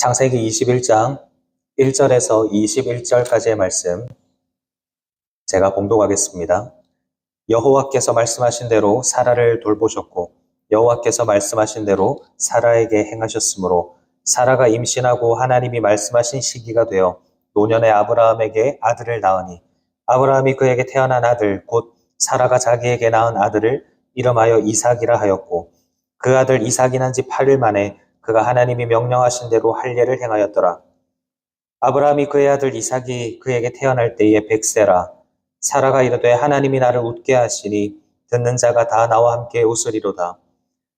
창세기 21장 1절에서 21절까지의 말씀 제가 봉독하겠습니다. 여호와께서 말씀하신 대로 사라를 돌보셨고 여호와께서 말씀하신 대로 사라에게 행하셨으므로 사라가 임신하고 하나님이 말씀하신 시기가 되어 노년의 아브라함에게 아들을 낳으니 아브라함이 그에게 태어난 아들 곧 사라가 자기에게 낳은 아들을 이름하여 이삭이라 하였고 그 아들 이삭이 난 지 8일 만에 그가 하나님이 명령하신 대로 할 일을 행하였더라. 아브라함이 그의 아들 이삭이 그에게 태어날 때에 100세라. 사라가 이르되 하나님이 나를 웃게 하시니 듣는 자가 다 나와 함께 웃으리로다.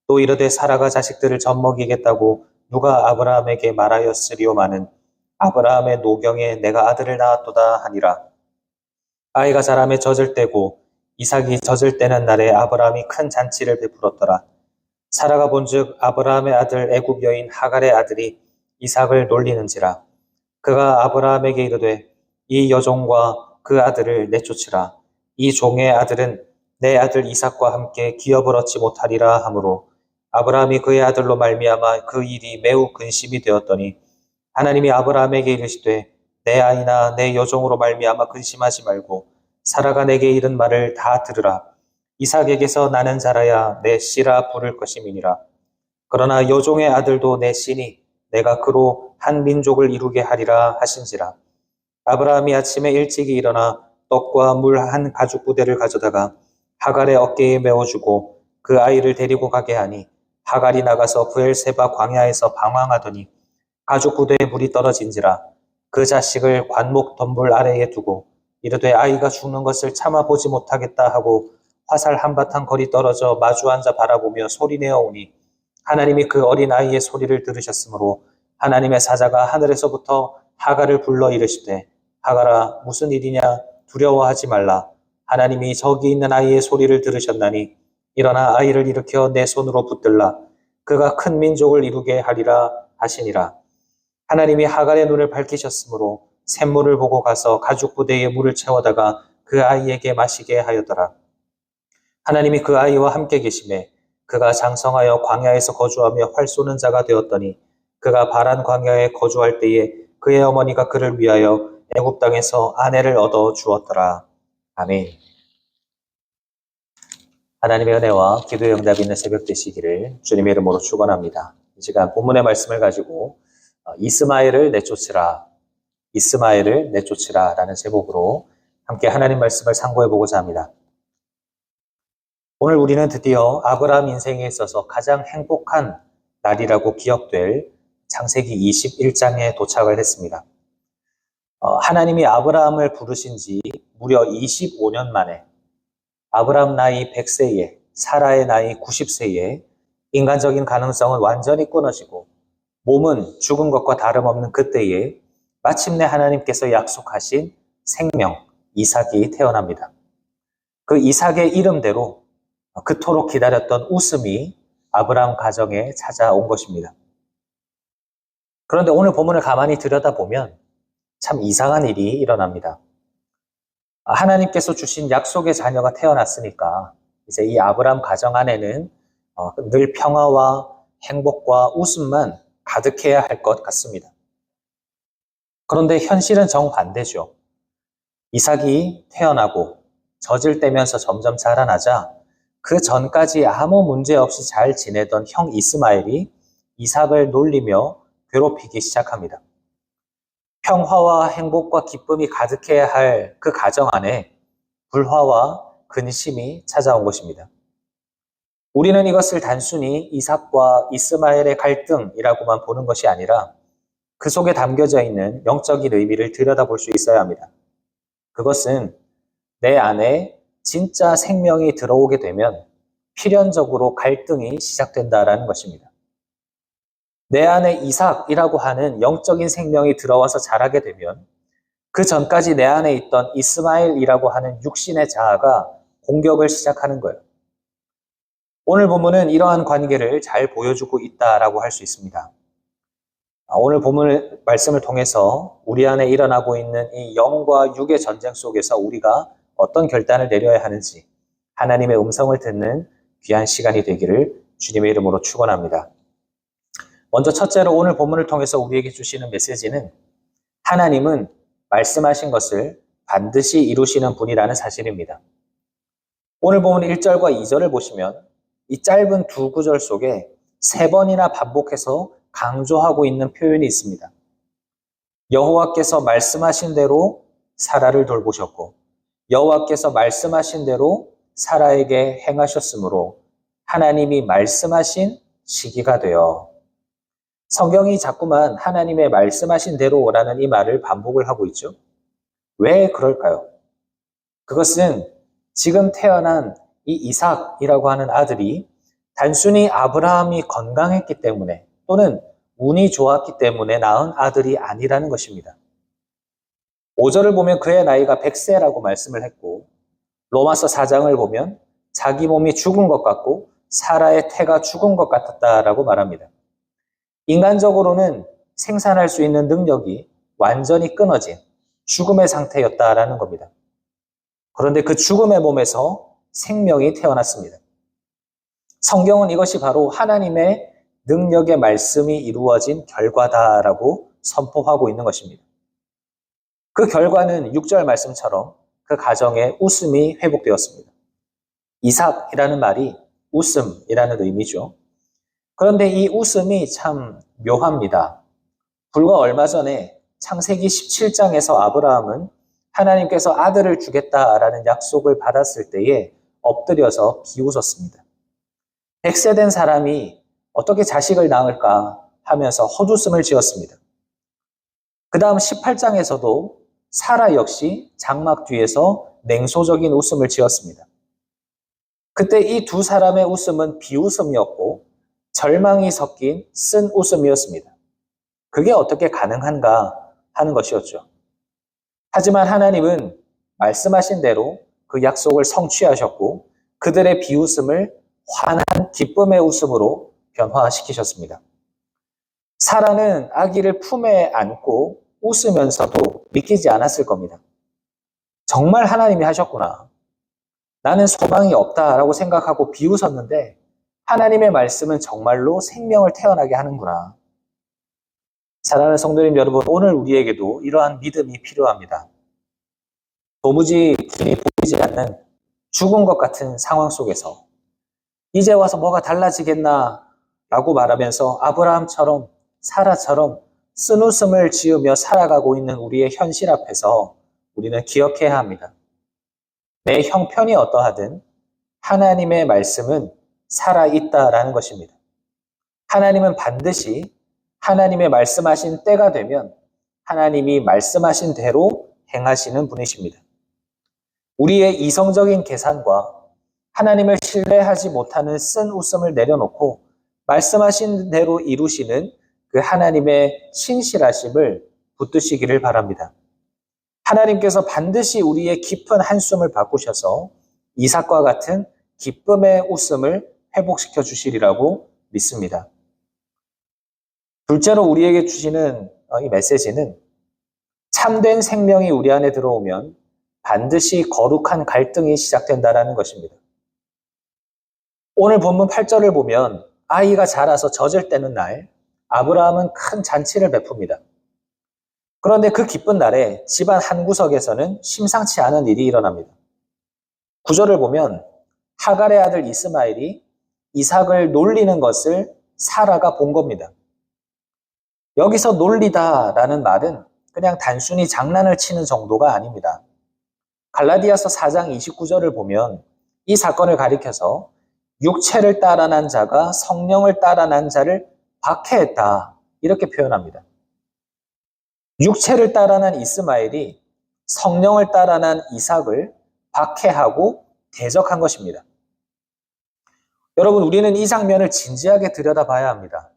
또 이르되 사라가 자식들을 젖먹이겠다고 누가 아브라함에게 말하였으리오마는 아브라함의 노경에 내가 아들을 낳았도다 하니라. 아이가 자라매 젖을 때고 이삭이 젖을 때는 날에 아브라함이 큰 잔치를 베풀었더라. 사라가 본즉 아브라함의 아들 애굽 여인 하갈의 아들이 이삭을 놀리는지라. 그가 아브라함에게 이르되 이 여종과 그 아들을 내쫓으라. 이 종의 아들은 내 아들 이삭과 함께 기업을 얻지 못하리라 하므로 아브라함이 그의 아들로 말미암아 그 일이 매우 근심이 되었더니 하나님이 아브라함에게 이르시되 내 아이나 내 여종으로 말미암아 근심하지 말고 사라가 내게 이른 말을 다 들으라. 이삭에게서 나는 자라야 내 씨라 부를 것임이니라. 그러나 여종의 아들도 내 씨니 내가 그로 한 민족을 이루게 하리라 하신지라. 아브라함이 아침에 일찍이 일어나 떡과 물 한 가죽 부대를 가져다가 하갈의 어깨에 메어주고 그 아이를 데리고 가게 하니 하갈이 나가서 브엘세바 광야에서 방황하더니 가죽 부대에 물이 떨어진지라. 그 자식을 관목 덤불 아래에 두고 이르되 아이가 죽는 것을 참아 보지 못하겠다 하고 화살 한바탕 거리 떨어져 마주 앉아 바라보며 소리내어 오니 하나님이 그 어린 아이의 소리를 들으셨으므로 하나님의 사자가 하늘에서부터 하갈을 불러 이르시되 하갈아 무슨 일이냐 두려워하지 말라. 하나님이 저기 있는 아이의 소리를 들으셨나니 일어나 아이를 일으켜 내 손으로 붙들라. 그가 큰 민족을 이루게 하리라 하시니라. 하나님이 하갈의 눈을 밝히셨으므로 샘물을 보고 가서 가죽 부대에 물을 채워다가 그 아이에게 마시게 하였더라. 하나님이 그 아이와 함께 계시매 그가 장성하여 광야에서 거주하며 활 쏘는 자가 되었더니 그가 바란 광야에 거주할 때에 그의 어머니가 그를 위하여 애굽 땅에서 아내를 얻어 주었더라. 아멘. 하나님의 은혜와 기도의 응답이 있는 새벽 되시기를 주님의 이름으로 축원합니다. 이 시간 본문의 말씀을 가지고 이스마엘을 내쫓으라, 이스마엘을 내쫓으라 라는 제목으로 함께 하나님 말씀을 상고해 보고자 합니다. 오늘 우리는 드디어 아브라함 인생에 있어서 가장 행복한 날이라고 기억될 창세기 21장에 도착을 했습니다. 하나님이 아브라함을 부르신 지 무려 25년 만에 아브라함 나이 100세에 사라의 나이 90세에 인간적인 가능성은 완전히 끊어지고 몸은 죽은 것과 다름없는 그때에 마침내 하나님께서 약속하신 생명 이삭이 태어납니다. 그 이삭의 이름대로 그토록 기다렸던 웃음이 아브라함 가정에 찾아온 것입니다. 그런데 오늘 본문을 가만히 들여다보면 참 이상한 일이 일어납니다. 하나님께서 주신 약속의 자녀가 태어났으니까 이제 이 아브라함 가정 안에는 늘 평화와 행복과 웃음만 가득해야 할 것 같습니다. 그런데 현실은 정반대죠. 이삭이 태어나고 젖을 떼면서 점점 자라나자 그 전까지 아무 문제 없이 잘 지내던 형 이스마엘이 이삭을 놀리며 괴롭히기 시작합니다. 평화와 행복과 기쁨이 가득해야 할 그 가정 안에 불화와 근심이 찾아온 것입니다. 우리는 이것을 단순히 이삭과 이스마엘의 갈등이라고만 보는 것이 아니라 그 속에 담겨져 있는 영적인 의미를 들여다볼 수 있어야 합니다. 그것은 내 안에 진짜 생명이 들어오게 되면 필연적으로 갈등이 시작된다라는 것입니다. 내 안에 이삭이라고 하는 영적인 생명이 들어와서 자라게 되면 그 전까지 내 안에 있던 이스마엘이라고 하는 육신의 자아가 공격을 시작하는 거예요. 오늘 본문은 이러한 관계를 잘 보여주고 있다라고 할 수 있습니다. 오늘 본문 말씀을 통해서 우리 안에 일어나고 있는 이 영과 육의 전쟁 속에서 우리가 어떤 결단을 내려야 하는지 하나님의 음성을 듣는 귀한 시간이 되기를 주님의 이름으로 축원합니다. 먼저 첫째로 오늘 본문을 통해서 우리에게 주시는 메시지는 하나님은 말씀하신 것을 반드시 이루시는 분이라는 사실입니다. 오늘 본문 1절과 2절을 보시면 이 짧은 두 구절 속에 세 번이나 반복해서 강조하고 있는 표현이 있습니다. 여호와께서 말씀하신 대로 사라를 돌보셨고 여호와께서 말씀하신 대로 사라에게 행하셨으므로 하나님이 말씀하신 시기가 되어. 성경이 자꾸만 하나님의 말씀하신 대로라는 이 말을 반복을 하고 있죠. 왜 그럴까요? 그것은 지금 태어난 이 이삭이라고 하는 아들이 단순히 아브라함이 건강했기 때문에 또는 운이 좋았기 때문에 낳은 아들이 아니라는 것입니다. 5절을 보면 그의 나이가 100세라고 말씀을 했고 로마서 4장을 보면 자기 몸이 죽은 것 같고 사라의 태가 죽은 것 같았다라고 말합니다. 인간적으로는 생산할 수 있는 능력이 완전히 끊어진 죽음의 상태였다라는 겁니다. 그런데 그 죽음의 몸에서 생명이 태어났습니다. 성경은 이것이 바로 하나님의 능력의 말씀이 이루어진 결과다라고 선포하고 있는 것입니다. 그 결과는 6절 말씀처럼 그 가정에 웃음이 회복되었습니다. 이삭이라는 말이 웃음이라는 의미죠. 그런데 이 웃음이 참 묘합니다. 불과 얼마 전에 창세기 17장에서 아브라함은 하나님께서 아들을 주겠다라는 약속을 받았을 때에 엎드려서 비웃었습니다. 100세 된 사람이 어떻게 자식을 낳을까 하면서 헛웃음을 지었습니다. 그 다음 18장에서도 사라 역시 장막 뒤에서 냉소적인 웃음을 지었습니다. 그때 이 두 사람의 웃음은 비웃음이었고 절망이 섞인 쓴 웃음이었습니다. 그게 어떻게 가능한가 하는 것이었죠. 하지만 하나님은 말씀하신 대로 그 약속을 성취하셨고 그들의 비웃음을 환한 기쁨의 웃음으로 변화시키셨습니다. 사라는 아기를 품에 안고 웃으면서도 믿기지 않았을 겁니다. 정말 하나님이 하셨구나. 나는 소망이 없다라고 생각하고 비웃었는데 하나님의 말씀은 정말로 생명을 태어나게 하는구나. 사랑하는 성도님 여러분, 오늘 우리에게도 이러한 믿음이 필요합니다. 도무지 길이 보이지 않는 죽은 것 같은 상황 속에서 이제 와서 뭐가 달라지겠나 라고 말하면서 아브라함처럼 사라처럼 쓴웃음을 지으며 살아가고 있는 우리의 현실 앞에서 우리는 기억해야 합니다. 내 형편이 어떠하든 하나님의 말씀은 살아있다라는 것입니다. 하나님은 반드시 하나님의 말씀하신 때가 되면 하나님이 말씀하신 대로 행하시는 분이십니다. 우리의 이성적인 계산과 하나님을 신뢰하지 못하는 쓴 웃음을 내려놓고 말씀하신 대로 이루시는 그 하나님의 신실하심을 붙드시기를 바랍니다. 하나님께서 반드시 우리의 깊은 한숨을 바꾸셔서 이삭과 같은 기쁨의 웃음을 회복시켜 주시리라고 믿습니다. 둘째로 우리에게 주시는 이 메시지는 참된 생명이 우리 안에 들어오면 반드시 거룩한 갈등이 시작된다는 것입니다. 오늘 본문 8절을 보면 아이가 자라서 젖을 떼는 날 아브라함은 큰 잔치를 베풉니다. 그런데 그 기쁜 날에 집안 한 구석에서는 심상치 않은 일이 일어납니다. 9절을 보면 하갈의 아들 이스마엘이 이삭을 놀리는 것을 사라가 본 겁니다. 여기서 놀리다라는 말은 그냥 단순히 장난을 치는 정도가 아닙니다. 갈라디아서 4장 29절을 보면 이 사건을 가리켜서 육체를 따라 난 자가 성령을 따라 난 자를 박해했다 이렇게 표현합니다. 육체를 따라 난 이스마엘이 성령을 따라 난 이삭을 박해하고 대적한 것입니다. 여러분, 우리는 이 장면을 진지하게 들여다봐야 합니다.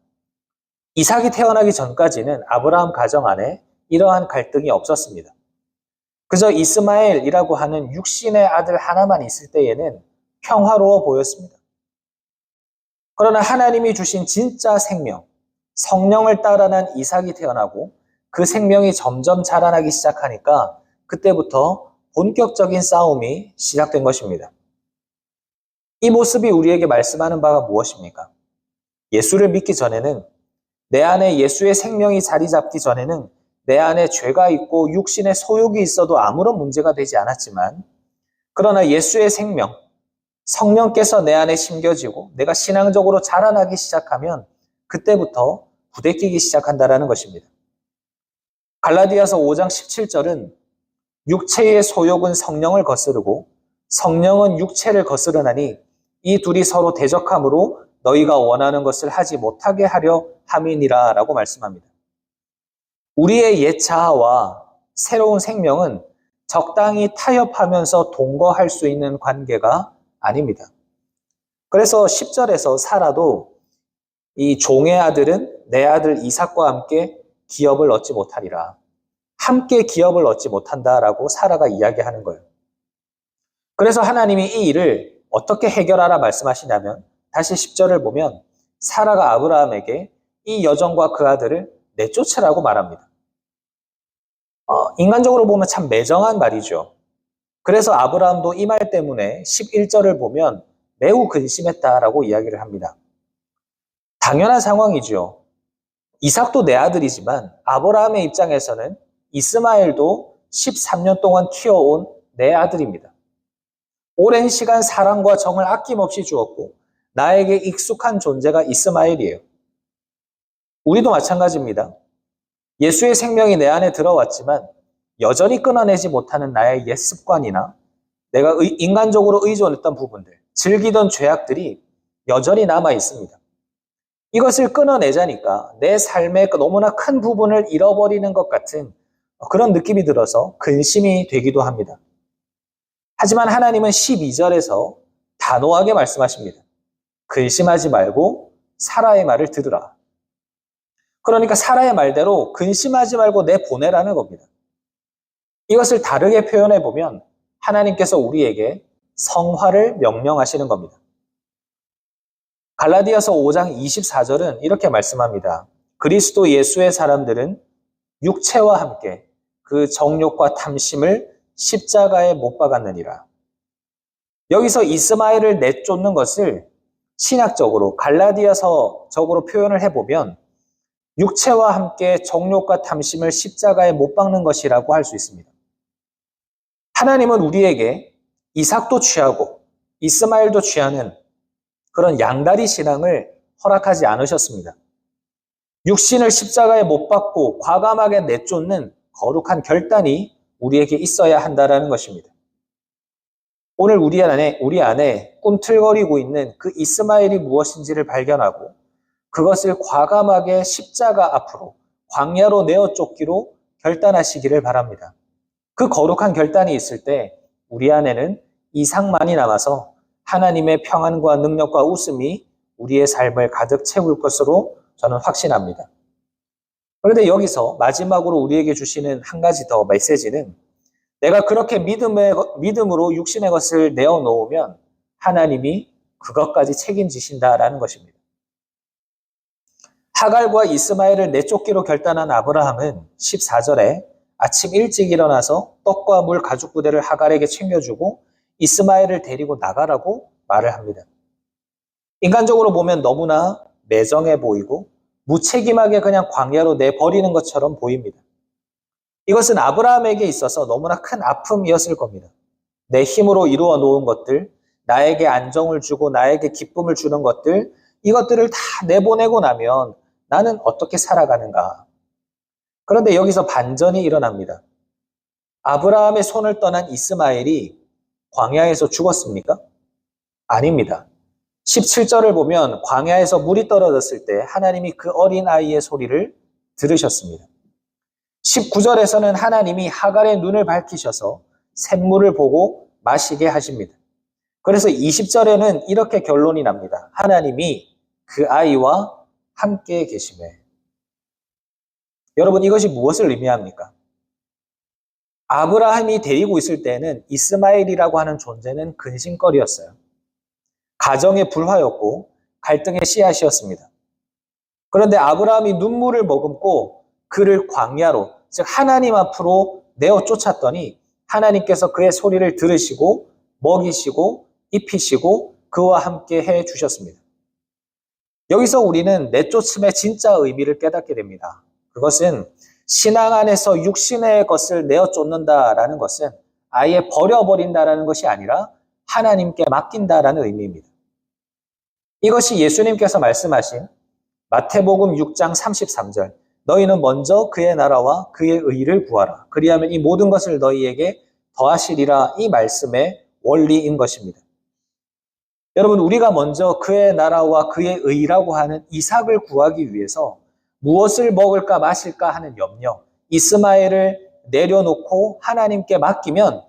이삭이 태어나기 전까지는 아브라함 가정 안에 이러한 갈등이 없었습니다. 그저 이스마엘이라고 하는 육신의 아들 하나만 있을 때에는 평화로워 보였습니다. 그러나 하나님이 주신 진짜 생명, 성령을 따라 난 이삭이 태어나고 그 생명이 점점 자라나기 시작하니까 그때부터 본격적인 싸움이 시작된 것입니다. 이 모습이 우리에게 말씀하는 바가 무엇입니까? 예수를 믿기 전에는 내 안에 예수의 생명이 자리 잡기 전에는 내 안에 죄가 있고 육신의 소욕이 있어도 아무런 문제가 되지 않았지만, 그러나 예수의 생명, 성령께서 내 안에 심겨지고 내가 신앙적으로 자라나기 시작하면 그때부터 부대끼기 시작한다라는 것입니다. 갈라디아서 5장 17절은 육체의 소욕은 성령을 거스르고 성령은 육체를 거스르나니 이 둘이 서로 대적함으로 너희가 원하는 것을 하지 못하게 하려 함이니라 라고 말씀합니다. 우리의 옛 자아와 새로운 생명은 적당히 타협하면서 동거할 수 있는 관계가 아닙니다. 그래서 10절에서 사라도 이 종의 아들은 내 아들 이삭과 함께 기업을 얻지 못하리라. 함께 기업을 얻지 못한다라고 사라가 이야기하는 거예요. 그래서 하나님이 이 일을 어떻게 해결하라 말씀하시냐면 다시 10절을 보면 사라가 아브라함에게 이 여종과 그 아들을 내쫓으라고 말합니다. 인간적으로 보면 참 매정한 말이죠. 그래서 아브라함도 이 말 때문에 11절을 보면 매우 근심했다라고 이야기를 합니다. 당연한 상황이죠. 이삭도 내 아들이지만 아브라함의 입장에서는 이스마엘도 13년 동안 키워온 내 아들입니다. 오랜 시간 사랑과 정을 아낌없이 주었고 나에게 익숙한 존재가 이스마엘이에요. 우리도 마찬가지입니다. 예수의 생명이 내 안에 들어왔지만 여전히 끊어내지 못하는 나의 옛 습관이나 내가 인간적으로 의존했던 부분들, 즐기던 죄악들이 여전히 남아 있습니다. 이것을 끊어내자니까 내 삶의 너무나 큰 부분을 잃어버리는 것 같은 그런 느낌이 들어서 근심이 되기도 합니다. 하지만 하나님은 12절에서 단호하게 말씀하십니다. 근심하지 말고 사라의 말을 들으라. 그러니까 사라의 말대로 근심하지 말고 내보내라는 겁니다. 이것을 다르게 표현해 보면 하나님께서 우리에게 성화를 명령하시는 겁니다. 갈라디아서 5장 24절은 이렇게 말씀합니다. 그리스도 예수의 사람들은 육체와 함께 그 정욕과 탐심을 십자가에 못 박았느니라. 여기서 이스마엘을 내쫓는 것을 신학적으로 갈라디아서적으로 표현을 해보면 육체와 함께 정욕과 탐심을 십자가에 못 박는 것이라고 할 수 있습니다. 하나님은 우리에게 이삭도 취하고 이스마엘도 취하는 그런 양다리 신앙을 허락하지 않으셨습니다. 육신을 십자가에 못 박고 과감하게 내쫓는 거룩한 결단이 우리에게 있어야 한다는 것입니다. 오늘 우리 안에 꿈틀거리고 있는 그 이스마엘이 무엇인지를 발견하고 그것을 과감하게 십자가 앞으로 광야로 내어 쫓기로 결단하시기를 바랍니다. 그 거룩한 결단이 있을 때 우리 안에는 이삭만이 남아서 하나님의 평안과 능력과 웃음이 우리의 삶을 가득 채울 것으로 저는 확신합니다. 그런데 여기서 마지막으로 우리에게 주시는 한 가지 더 메시지는 내가 그렇게 믿음으로 육신의 것을 내어놓으면 하나님이 그것까지 책임지신다라는 것입니다. 하갈과 이스마엘을 내쫓기로 결단한 아브라함은 14절에 아침 일찍 일어나서 떡과 물 가죽 부대를 하갈에게 챙겨주고 이스마엘을 데리고 나가라고 말을 합니다. 인간적으로 보면 너무나 매정해 보이고 무책임하게 그냥 광야로 내버리는 것처럼 보입니다. 이것은 아브라함에게 있어서 너무나 큰 아픔이었을 겁니다. 내 힘으로 이루어 놓은 것들, 나에게 안정을 주고 나에게 기쁨을 주는 것들, 이것들을 다 내보내고 나면 나는 어떻게 살아가는가? 그런데 여기서 반전이 일어납니다. 아브라함의 손을 떠난 이스마엘이 광야에서 죽었습니까? 아닙니다. 17절을 보면 광야에서 물이 떨어졌을 때 하나님이 그 어린 아이의 소리를 들으셨습니다. 19절에서는 하나님이 하갈의 눈을 밝히셔서 샘물을 보고 마시게 하십니다. 그래서 20절에는 이렇게 결론이 납니다. 하나님이 그 아이와 함께 계시매. 여러분, 이것이 무엇을 의미합니까? 아브라함이 데리고 있을 때는 이스마엘이라고 하는 존재는 근심거리였어요. 가정의 불화였고 갈등의 씨앗이었습니다. 그런데 아브라함이 눈물을 머금고 그를 광야로, 즉 하나님 앞으로 내어 쫓았더니 하나님께서 그의 소리를 들으시고 먹이시고 입히시고 그와 함께 해 주셨습니다. 여기서 우리는 내쫓음의 진짜 의미를 깨닫게 됩니다. 그것은 신앙 안에서 육신의 것을 내어 쫓는다라는 것은 아예 버려버린다라는 것이 아니라 하나님께 맡긴다라는 의미입니다. 이것이 예수님께서 말씀하신 마태복음 6장 33절, 너희는 먼저 그의 나라와 그의 의를 구하라. 그리하면 이 모든 것을 너희에게 더하시리라. 이 말씀의 원리인 것입니다. 여러분, 우리가 먼저 그의 나라와 그의 의라고 하는 이삭을 구하기 위해서 무엇을 먹을까 마실까 하는 염려, 이스마엘을 내려놓고 하나님께 맡기면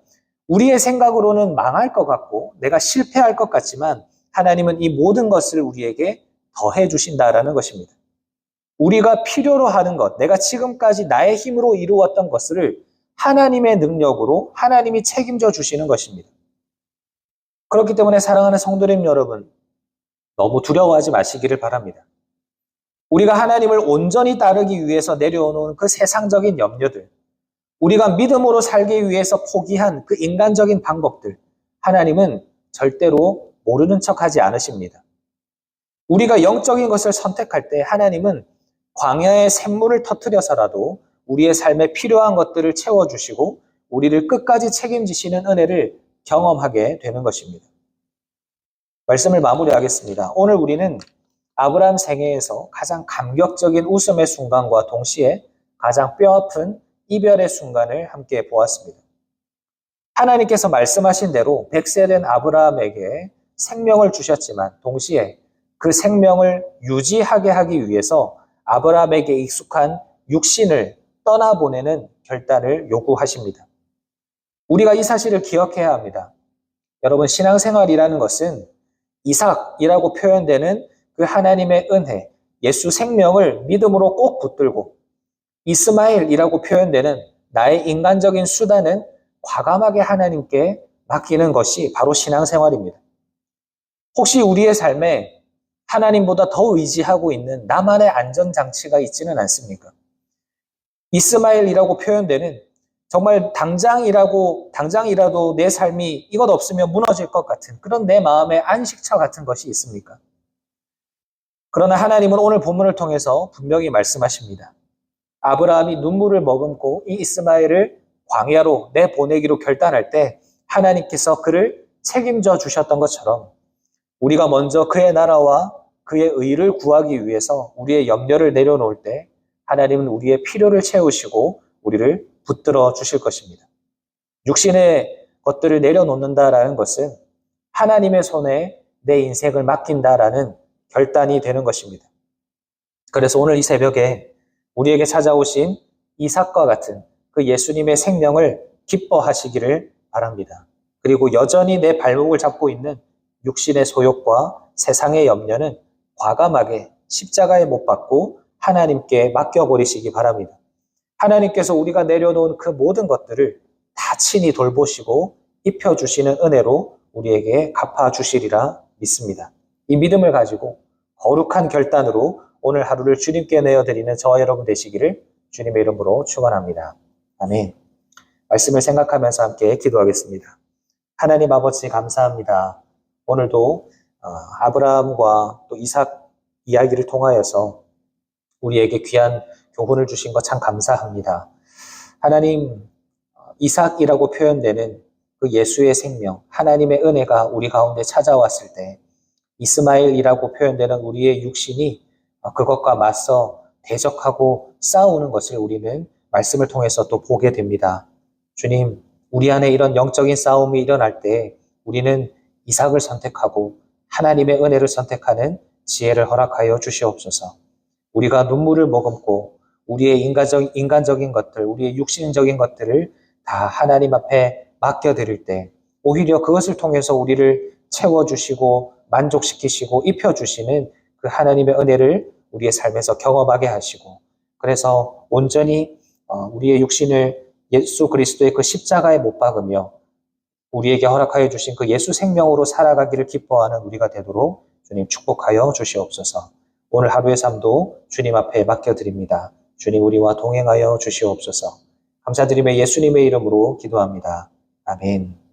우리의 생각으로는 망할 것 같고 내가 실패할 것 같지만 하나님은 이 모든 것을 우리에게 더해 주신다라는 것입니다. 우리가 필요로 하는 것, 내가 지금까지 나의 힘으로 이루었던 것을 하나님의 능력으로 하나님이 책임져 주시는 것입니다. 그렇기 때문에 사랑하는 성도님 여러분, 너무 두려워하지 마시기를 바랍니다. 우리가 하나님을 온전히 따르기 위해서 내려오는 그 세상적인 염려들, 우리가 믿음으로 살기 위해서 포기한 그 인간적인 방법들, 하나님은 절대로 모르는 척하지 않으십니다. 우리가 영적인 것을 선택할 때 하나님은 광야의 샘물을 터뜨려서라도 우리의 삶에 필요한 것들을 채워주시고 우리를 끝까지 책임지시는 은혜를 경험하게 되는 것입니다. 말씀을 마무리하겠습니다. 오늘 우리는 아브라함 생애에서 가장 감격적인 웃음의 순간과 동시에 가장 뼈아픈 이별의 순간을 함께 보았습니다. 하나님께서 말씀하신 대로 100세 된 아브라함에게 생명을 주셨지만 동시에 그 생명을 유지하게 하기 위해서 아브라함에게 익숙한 육신을 떠나보내는 결단을 요구하십니다. 우리가 이 사실을 기억해야 합니다. 여러분, 신앙생활이라는 것은 이삭이라고 표현되는 그 하나님의 은혜, 예수 생명을 믿음으로 꼭 붙들고 이스마엘이라고 표현되는 나의 인간적인 수단은 과감하게 하나님께 맡기는 것이 바로 신앙생활입니다. 혹시 우리의 삶에 하나님보다 더 의지하고 있는 나만의 안전장치가 있지는 않습니까? 이스마엘이라고 표현되는 정말 당장이라도 내 삶이 이것 없으면 무너질 것 같은 그런 내 마음의 안식처 같은 것이 있습니까? 그러나 하나님은 오늘 본문을 통해서 분명히 말씀하십니다. 아브라함이 눈물을 머금고 이 이스마엘을 광야로 내보내기로 결단할 때 하나님께서 그를 책임져 주셨던 것처럼 우리가 먼저 그의 나라와 그의 의를 구하기 위해서 우리의 염려를 내려놓을 때 하나님은 우리의 필요를 채우시고 우리를 붙들어 주실 것입니다. 육신의 것들을 내려놓는다라는 것은 하나님의 손에 내 인생을 맡긴다라는 결단이 되는 것입니다. 그래서 오늘 이 새벽에 우리에게 찾아오신 이삭과 같은 그 예수님의 생명을 기뻐하시기를 바랍니다. 그리고 여전히 내 발목을 잡고 있는 육신의 소욕과 세상의 염려는 과감하게 십자가에 못 박고 하나님께 맡겨버리시기 바랍니다. 하나님께서 우리가 내려놓은 그 모든 것들을 다 친히 돌보시고 입혀주시는 은혜로 우리에게 갚아주시리라 믿습니다. 이 믿음을 가지고 거룩한 결단으로 오늘 하루를 주님께 내어드리는 저와 여러분 되시기를 주님의 이름으로 축원합니다. 아멘. 말씀을 생각하면서 함께 기도하겠습니다. 하나님 아버지 감사합니다. 오늘도 아브라함과 또 이삭 이야기를 통하여서 우리에게 귀한 교훈을 주신 것 참 감사합니다. 하나님, 이삭이라고 표현되는 그 예수의 생명, 하나님의 은혜가 우리 가운데 찾아왔을 때 이스마엘이라고 표현되는 우리의 육신이 그것과 맞서 대적하고 싸우는 것을 우리는 말씀을 통해서 또 보게 됩니다. 주님, 우리 안에 이런 영적인 싸움이 일어날 때 우리는 이삭을 선택하고 하나님의 은혜를 선택하는 지혜를 허락하여 주시옵소서. 우리가 눈물을 머금고 우리의 인간적인 것들, 우리의 육신적인 것들을 다 하나님 앞에 맡겨드릴 때 오히려 그것을 통해서 우리를 채워주시고 만족시키시고 입혀주시는 그 하나님의 은혜를 우리의 삶에서 경험하게 하시고 그래서 온전히 우리의 육신을 예수 그리스도의 그 십자가에 못 박으며 우리에게 허락하여 주신 그 예수 생명으로 살아가기를 기뻐하는 우리가 되도록 주님 축복하여 주시옵소서. 오늘 하루의 삶도 주님 앞에 맡겨드립니다. 주님 우리와 동행하여 주시옵소서. 감사드리며 예수님의 이름으로 기도합니다. 아멘.